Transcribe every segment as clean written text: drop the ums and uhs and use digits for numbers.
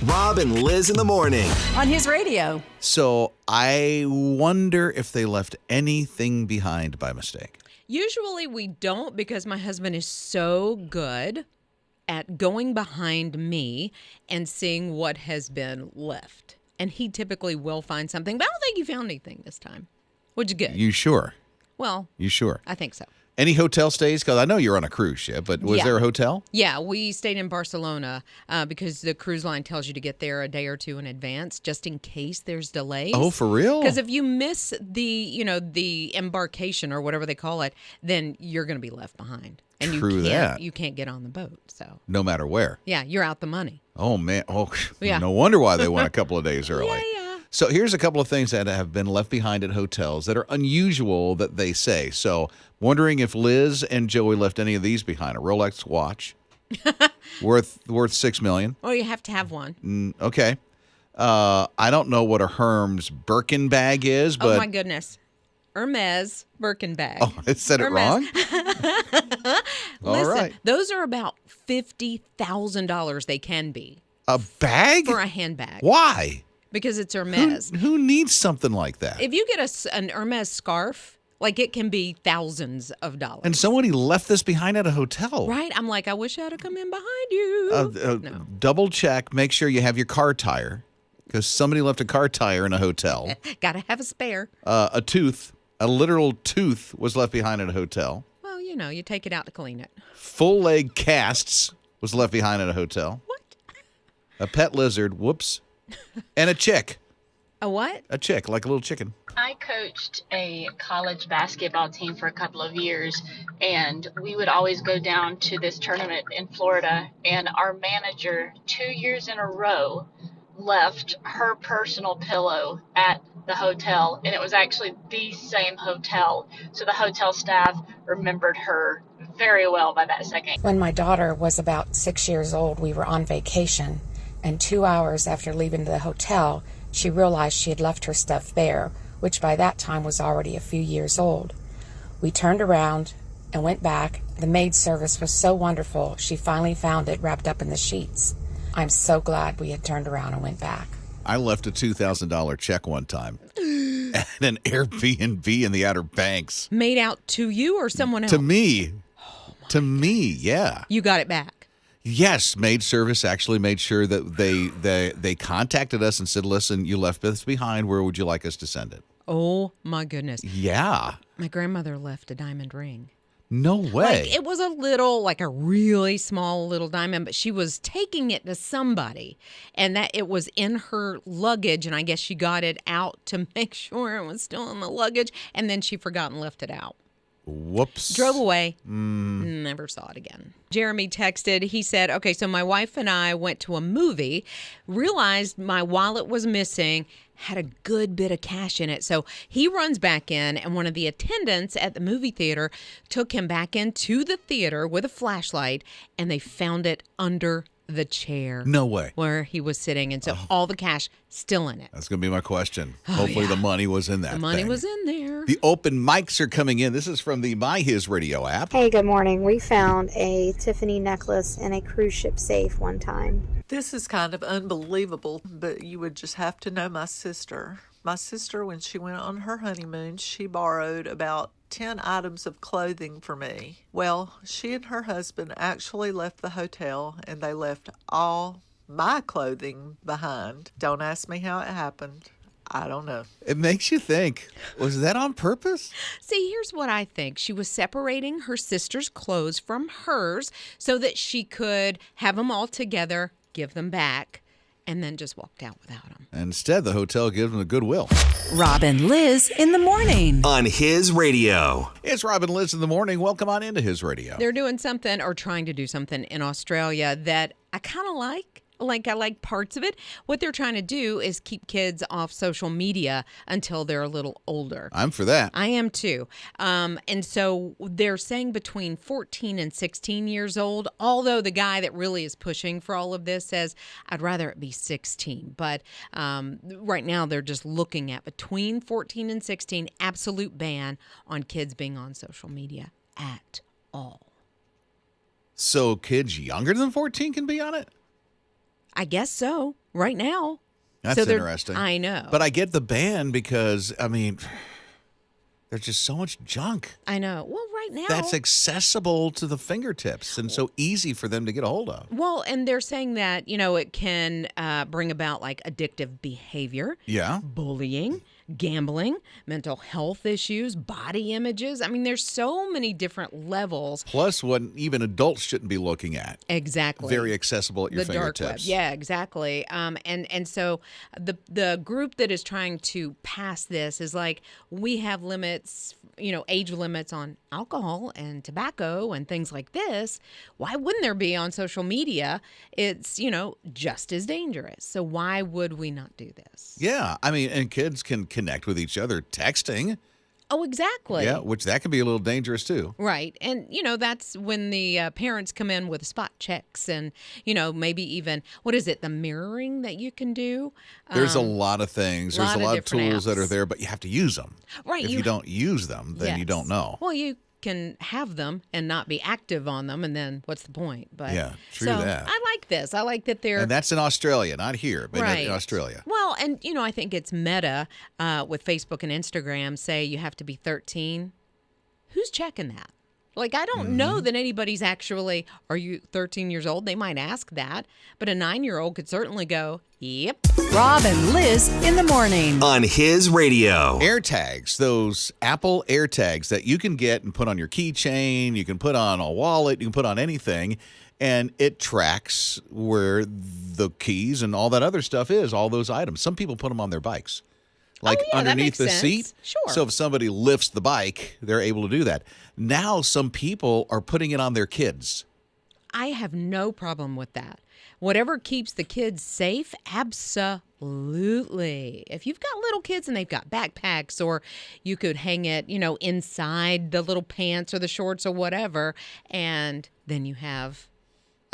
Rob and Liz in the morning. On his radio. So I wonder if they left anything behind by mistake. Usually we don't, because my husband is so good at going behind me and seeing what has been left. And he typically will find something, but I don't think he found anything this time, which is good. You sure? Well, You sure? I think so. Any hotel stays? Because I know you're on a cruise ship, but was there a hotel? Yeah, we stayed in Barcelona because the cruise line tells you to get there a day or two in advance, just in case there's delays. Oh, for real? Because if you miss the embarkation or whatever they call it, then you're going to be left behind. And you can't get on the boat. So no matter where. Yeah, you're out the money. Oh, man. Oh, yeah. No wonder why they went a couple of days early. Yeah. So here's a couple of things that have been left behind at hotels that are unusual that they say. So wondering if Liz and Joey left any of these behind. A Rolex watch worth $6 million. Oh, you have to have one. Okay. I don't know what a Hermes Birkin bag is, but oh my goodness. Hermes Birkin bag. Oh, I said it wrong? All Listen, right. those are about $50,000 they can be. A bag? For a handbag. Why? Because it's Hermes. Who needs something like that? If you get an Hermes scarf, like it can be thousands of dollars. And somebody left this behind at a hotel. Right? I'm like, I wish I'd have come in behind you. No. Double check. Make sure you have your car tire, because somebody left a car tire in a hotel. Gotta have a spare. A tooth, a literal tooth was left behind at a hotel. Well, you take it out to clean it. Full leg casts was left behind at a hotel. What? A pet lizard, whoops. And a chick. A what? A chick, like a little chicken. I coached a college basketball team for a couple of years, and we would always go down to this tournament in Florida, and our manager 2 years in a row left her personal pillow at the hotel, and it was actually the same hotel. So the hotel staff remembered her very well by that second. When my daughter was about 6 years old, we were on vacation, and 2 hours after leaving the hotel, she realized she had left her stuffed bear, which by that time was already a few years old. We turned around and went back. The maid service was so wonderful, she finally found it wrapped up in the sheets. I'm so glad we had turned around and went back. I left a $2,000 check one time at an Airbnb in the Outer Banks. Made out to you or someone else? To me. To me, yeah. You got it back? Yes, maid service actually made sure that they contacted us and said, listen, you left this behind. Where would you like us to send it? Oh, my goodness. Yeah. My grandmother left a diamond ring. No way. Like, it was a really small little diamond, but she was taking it to somebody, and that it was in her luggage, and I guess she got it out to make sure it was still in the luggage, and then she forgot and left it out. Whoops. Drove away. Never saw it again. Jeremy texted. He said, okay, so my wife and I went to a movie, realized my wallet was missing, had a good bit of cash in it. So he runs back in, and one of the attendants at the movie theater took him back into the theater with a flashlight, and they found it under the chair. No way. Where he was sitting. And so all the cash still in it. That's going to be my question. Hopefully the money was in that The money thing. was in there. The open mics are coming in. This is from the My HISRadio app. Hey, good morning. We found a Tiffany necklace in a cruise ship safe one time. This is kind of unbelievable, but you would just have to know my sister. My sister, when she went on her honeymoon, she borrowed about 10 items of clothing for me. Well, she and her husband actually left the hotel, and they left all my clothing behind. Don't ask me how it happened. I don't know. It makes you think, was that on purpose? See, here's what I think. She was separating her sister's clothes from hers so that she could have them all together, give them back, and then just walked out without them. Instead, the hotel gives them the goodwill. Rob and Liz in the morning. On His Radio. It's Rob and Liz in the morning. Welcome on into His Radio. They're doing something or trying to do something in Australia that I kind of like. I like parts of it. What they're trying to do is keep kids off social media until they're a little older. I'm for that. I am too. And so they're saying between 14 and 16 years old, although the guy that really is pushing for all of this says, I'd rather it be 16. But right now they're just looking at between 14 and 16, absolute ban on kids being on social media at all. So kids younger than 14 can be on it? I guess so. Right now. That's So they're- interesting. I know. But I get the ban because, I mean, there's just so much junk I know. Well, right now. that's accessible to the fingertips and so easy for them to get a hold of. Well, and they're saying that, it can bring about like addictive behavior, Yeah. bullying, gambling, mental health issues, body images. I mean, there's so many different levels. Plus, what even adults shouldn't be looking at. Exactly. Very accessible at your The dark fingertips. web. Yeah, exactly. And so the group that is trying to pass this is like, we have limits, age limits on alcohol and tobacco and things like this. Why wouldn't there be on social media? It's, just as dangerous. So why would we not do this? Yeah. I mean, and kids can connect with each other texting. Oh, exactly. Yeah, which that can be a little dangerous too. Right. And, that's when the parents come in with spot checks and, maybe even, what is it, the mirroring that you can do? There's a lot of things. There's a lot of different tools that are apps. there, but you have to use them. Right. If you don't use them, then you Yes. don't know. Well, you can have them and not be active on them, and then what's the point? But Yeah, true so that. I like this. I like that they're And that's in Australia, not here, but right in Australia. Well, and I think it's meta with Facebook and Instagram say you have to be 13. Who's checking that? Like, I don't know that anybody's actually, are you 13 years old? They might ask that, but a 9-year-old could certainly go, yep. Rob and Liz in the morning. On His Radio. AirTags, those Apple AirTags that you can get and put on your keychain, you can put on a wallet, you can put on anything, and it tracks where the keys and all that other stuff is, all those items. Some people put them on their bikes. Like yeah, that underneath makes the sense. seat. Sure. So if somebody lifts the bike, they're able to do that. Now some people are putting it on their kids. I have no problem with that. Whatever keeps the kids safe, absolutely. If you've got little kids and they've got backpacks, or you could hang it, inside the little pants or the shorts or whatever, and then you have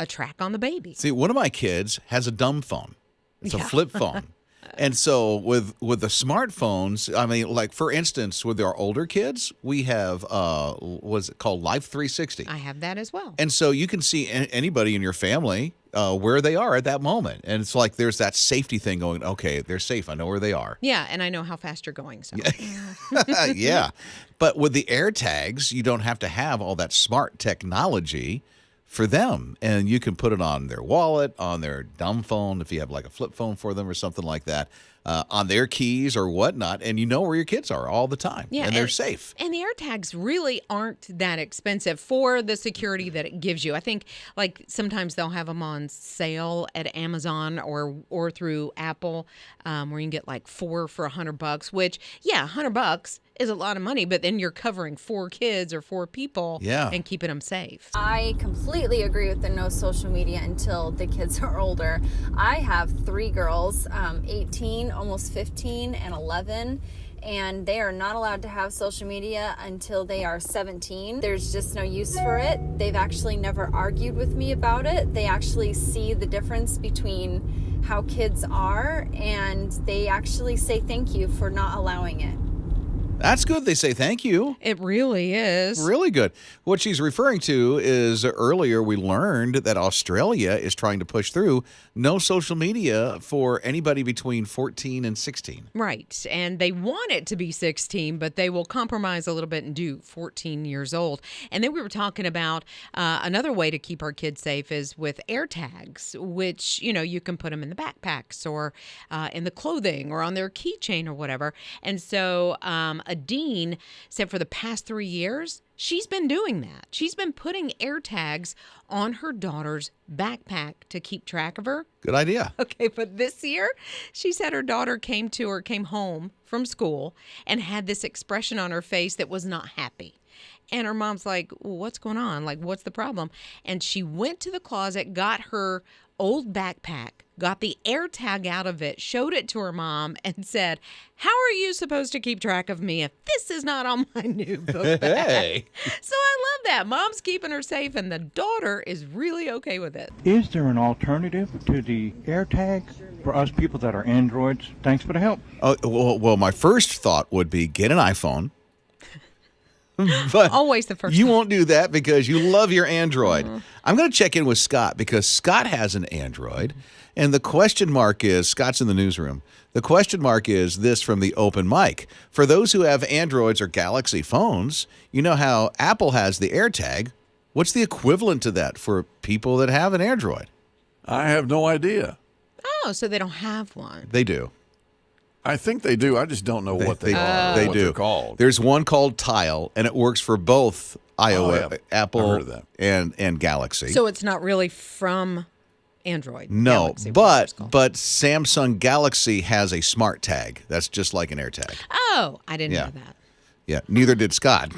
a track on the baby. See, one of my kids has a dumb phone. It's a flip phone. And so with the smartphones, I mean, like for instance, with our older kids, we have what's it called, Life 360. I have that as well. And so you can see anybody in your family where they are at that moment. And it's like there's that safety thing going, okay, they're safe. I know where they are. Yeah, and I know how fast you're going. So Yeah. But with the AirTags, you don't have to have all that smart technology for them. And you can put it on their wallet, on their dumb phone, if you have like a flip phone for them or something like that, on their keys or whatnot. And you know where your kids are all the time. Yeah, and they're safe. And the AirTags really aren't that expensive for the security that it gives you. I think like sometimes they'll have them on sale at Amazon or through Apple, where you can get like 4 for $100, which $100 is a lot of money, but then you're covering 4 kids or 4 people and keeping them safe. I completely agree with the no social media until the kids are older. I have 3 girls, 18, almost 15, and 11. And they are not allowed to have social media until they are 17. There's just no use for it. They've actually never argued with me about it. They actually see the difference between how kids are, and they actually say thank you for not allowing it. That's good. They say thank you. It really is. Really good. What she's referring to is earlier we learned that Australia is trying to push through no social media for anybody between 14 and 16. Right. And they want it to be 16, but they will compromise a little bit and do 14 years old. And then we were talking about another way to keep our kids safe is with AirTags, which, you can put them in the backpacks or in the clothing or on their keychain or whatever. And so Adine said for the past 3 years, she's been doing that. She's been putting AirTags on her daughter's backpack to keep track of her. Good idea. Okay, but this year, she said her daughter came home from school and had this expression on her face that was not happy. And her mom's like, well, what's going on? Like, what's the problem? And she went to the closet, got her old backpack, got the AirTag out of it, showed it to her mom, and said, how are you supposed to keep track of me if this is not on my new book bag? Hey. So I love that. Mom's keeping her safe, and the daughter is really okay with it. Is there an alternative to the AirTag for us people that are Androids? Thanks for the help. Oh, well, my first thought would be get an iPhone. But always the first You one. won't do that because you love your Android. I'm going to check in with Scott because Scott has an Android. And the question mark is, Scott's in the newsroom. The question mark is this from the open mic. For those who have Androids or Galaxy phones, you know how Apple has the AirTag. What's the equivalent to that for people that have an Android? I have no idea. Oh, so they don't have one. They do. I think they do. I just don't know what they are. They what do. They're called. There's one called Tile, and it works for both iOS, yeah. Apple, I've heard of that. and Galaxy. So it's not really from Android. No, Galaxy, whatever it's called. but Samsung Galaxy has a smart tag. That's just like an AirTag. Oh, I didn't Yeah. know that. Yeah, neither did Scott.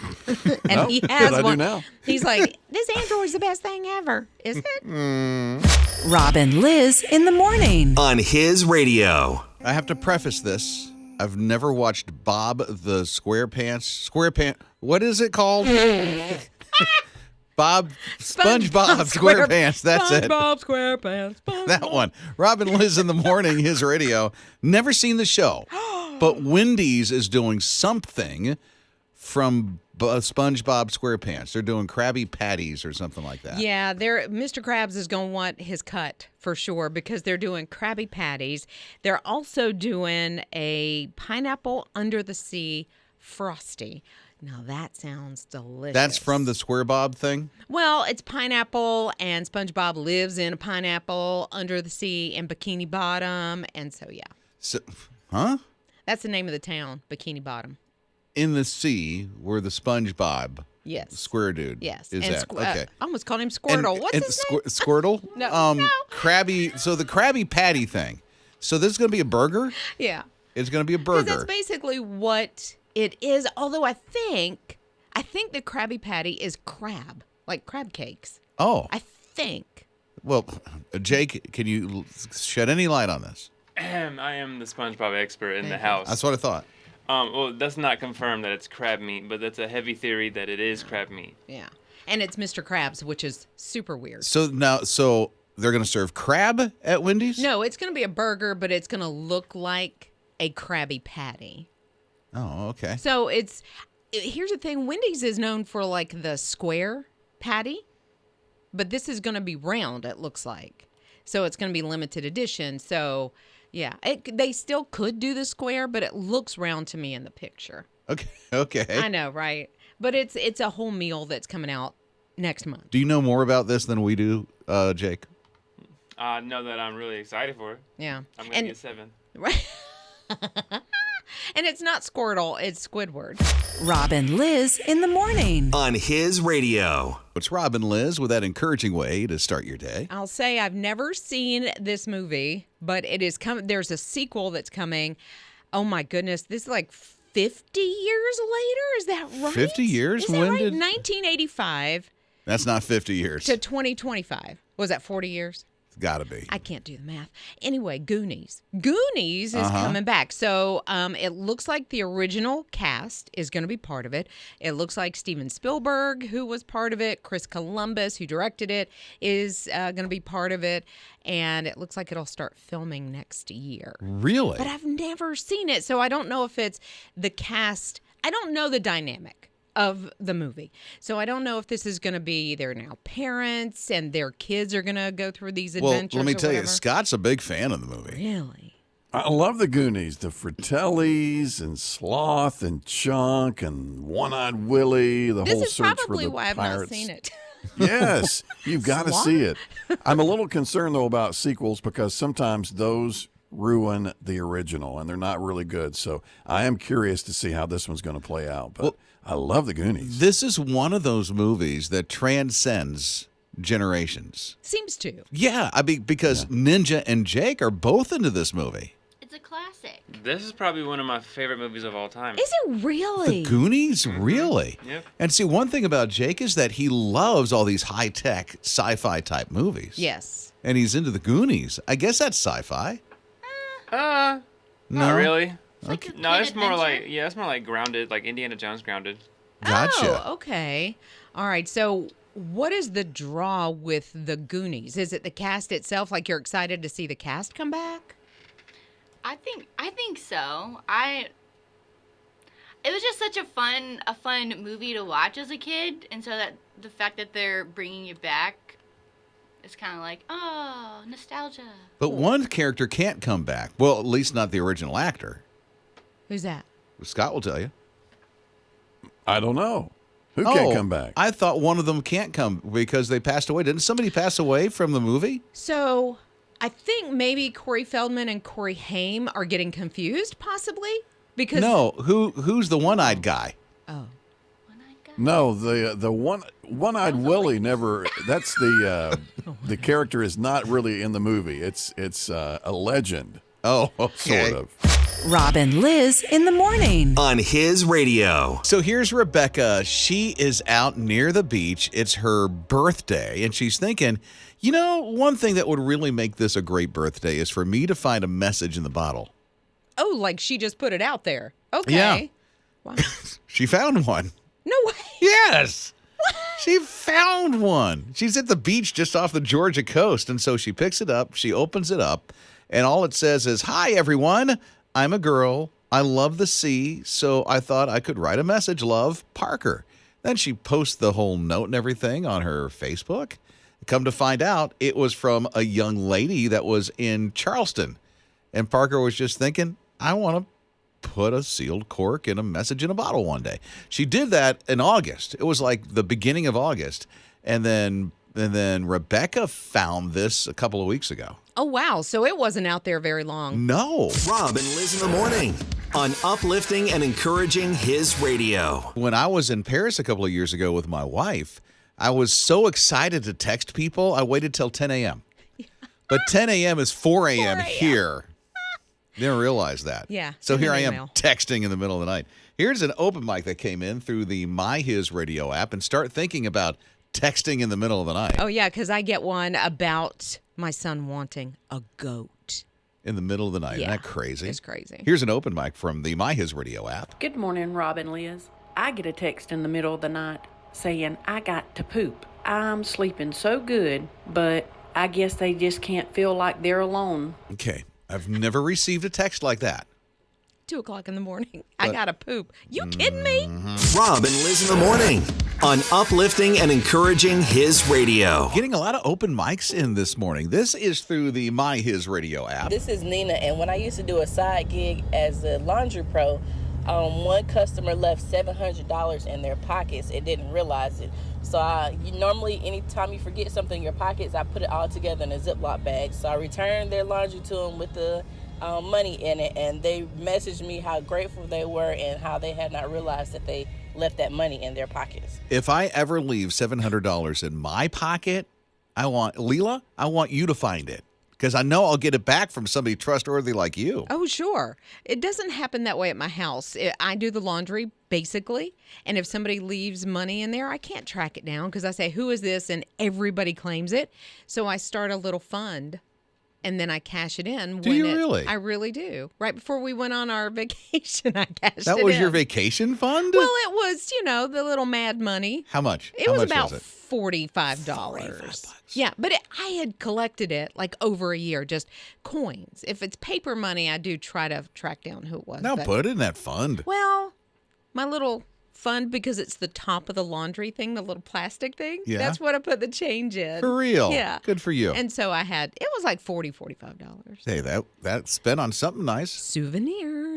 And he has I do one. now. He's like, this Android's the best thing ever. Is it? Robin, Liz in the morning. On His Radio. I have to preface this. I've never watched Bob the SquarePants. What is it called? Bob SpongeBob SquarePants. That's it. SpongeBob SquarePants. That one. Robin, Liz in the morning, His Radio. Never seen the show. But Wendy's is doing something from SpongeBob SquarePants. They're doing Krabby Patties or something like that. Yeah, Mr. Krabs is going to want his cut for sure because they're doing Krabby Patties. They're also doing a pineapple under the sea Frosty. Now that sounds delicious. That's from the SquareBob thing? Well, it's pineapple, and SpongeBob lives in a pineapple under the sea in Bikini Bottom, and so yeah. So, huh? That's the name of the town, Bikini Bottom. In the sea where the SpongeBob Yes. square dude Yes. is and at. Okay. I almost called him Squirtle. What's his name? Squirtle? No. Krabby. So the Krabby Patty thing. So this is going to be a burger? Yeah. It's going to be a Because burger. that's basically what it is. Although I think the Krabby Patty is crab, like crab cakes. Oh. I think. Well, Jake, can you shed any light on this? I am the SpongeBob expert in the house. That's what I thought. Well, that's not confirmed that it's crab meat, but that's a heavy theory that it is crab meat. Yeah. And it's Mr. Krabs, which is super weird. So they're going to serve crab at Wendy's? No, it's going to be a burger, but it's going to look like a Krabby Patty. Oh, okay. So here's the thing. Wendy's is known for like the square patty, but this is going to be round, it looks like. So it's going to be limited edition. So yeah, they still could do the square, but it looks round to me in the picture. Okay. I know, right? But it's a whole meal that's coming out next month. Do you know more about this than we do, Jake? I know that I'm really excited for it. Yeah. I'm going to get 7. Right. And it's not Squirtle, it's Squidward. Robin, Liz in the morning. On His Radio. It's Robin, Liz, with that encouraging way to start your day. I'll say I've never seen this movie, but it is coming. There's a sequel that's coming. Oh my goodness, this is like 50 years later. Is that right? 50 years? Is that When right? did 1985 That's not 50 years. to 2025. Was that 40 years? It's got to be. I can't do the math. Anyway, Goonies. Goonies is coming back. So it looks like the original cast is going to be part of it. It looks like Steven Spielberg, who was part of it, Chris Columbus, who directed it, is going to be part of it. And it looks like it'll start filming next year. Really? But I've never seen it, so I don't know if it's the cast. I don't know the dynamic of the movie. So I don't know if this is going to be they're now parents and their kids are going to go through these adventures. Well, let me tell you, whatever. Scott's a big fan of the movie. Really? I love the Goonies, the Fratellis and Sloth and Chunk and One-Eyed Willie, the This whole is search for probably the why I've pirates. not seen it. Yes, you've got to Sloth? see it. I'm a little concerned, though, about sequels because sometimes those ruin the original and they're not really good. So I am curious to see how this one's going to play out. But I love the Goonies. This is one of those movies that transcends generations. Seems to. Yeah, I mean, because Ninja and Jake are both into this movie. It's a classic. This is probably one of my favorite movies of all time. Is it really? The Goonies? Really? Yep. And see, one thing about Jake is that he loves all these high-tech sci-fi type movies. Yes. And he's into the Goonies. I guess that's sci-fi. Not No? really. Okay. No, it's more like it's more like Grounded, like Indiana Jones Grounded. Gotcha. Oh, okay. All right. So what is the draw with the Goonies? Is it the cast itself? Like you're excited to see the cast come back? I think so. I it was just such a fun movie to watch as a kid, and so that the fact that they're bringing it back is kind of like, oh, nostalgia. But one character can't come back. Well, at least not the original actor. Who's that? Scott will tell you. I don't know. Who can't come back? I thought one of them can't come because they passed away. Didn't somebody pass away from the movie? So I think maybe Corey Feldman and Corey Haim are getting confused, possibly. Because no, who's the one-eyed guy? Oh. No, the one-eyed Willie never. That's the character is not really in the movie. It's a legend. Oh, okay. Sort of. Rob and Liz in the morning. On His Radio. So here's Rebecca. She is out near the beach. It's her birthday, and she's thinking, you know, one thing that would really make this a great birthday is for me to find a message in the bottle. Oh, like she just put it out there. Okay. Yeah. Wow. She found one. No way. Yes. She found one. She's at the beach just off the Georgia coast, and so she picks it up, she opens it up, and all it says is, "Hi, everyone. I'm a girl. I love the sea, so I thought I could write a message. Love, Parker." Then she posts the whole note and everything on her Facebook. Come to find out, it was from a young lady that was in Charleston. And Parker was just thinking, I want to put a sealed cork in a message in a bottle one day. She did that in August. It was like the beginning of August. And then Rebecca found this a couple of weeks ago. Oh, wow. So it wasn't out there very long. No. Rob and Liz in the morning on uplifting and encouraging His Radio. When I was in Paris a couple of years ago with my wife, I was so excited to text people, I waited till 10 a.m. But 10 a.m. is 4 a.m. here. Didn't realize that. Yeah. So here I am email. texting in the middle of the night. Here's an open mic that came in through the My HISRadio app, and start thinking about texting in the middle of the night. Oh, yeah, because I get one about my son wanting a goat. In the middle of the night. Yeah, Isn't that crazy? it's crazy. Here's an open mic from the My HISRadio app. Good morning, Rob and Liz. I get a text in the middle of the night saying, I got to poop. I'm sleeping so good, but I guess they just can't feel like they're alone. Okay. I've never received a text like that. 2 o'clock in the morning. I gotta poop. You kidding me? Rob and Liz in the morning on uplifting and encouraging His Radio. Getting a lot of open mics in this morning. This is through the My HISRadio app. This is Nina, and when I used to do a side gig as a laundry pro, one customer left $700 in their pockets and didn't realize it. So normally, anytime you forget something in your pockets, I put it all together in a Ziploc bag. So I returned their laundry to them with the money in it, and they messaged me how grateful they were and how they had not realized that they left that money in their pockets. If I ever leave $700 in my pocket, I want you to find it. Because I know I'll get it back from somebody trustworthy like you. Oh, sure. It doesn't happen that way at my house. I do the laundry, basically. And if somebody leaves money in there, I can't track it down because I say, who is this? And everybody claims it. So I start a little fund. And then I cash it in. Do you really? I really do. Right before we went on our vacation, I cashed it in. That was your vacation fund? Well, it was, the little mad money. How much? It was about $45. Yeah, but I had collected it like over a year, just coins. If it's paper money, I do try to track down who it was. Now put it in that fund. Well, my little fund, because it's the top of the laundry thing, the little plastic thing. Yeah. That's what I put the change in. For real? Yeah. Good for you. And so it was like $45. Hey, that spent on something nice. Souvenirs.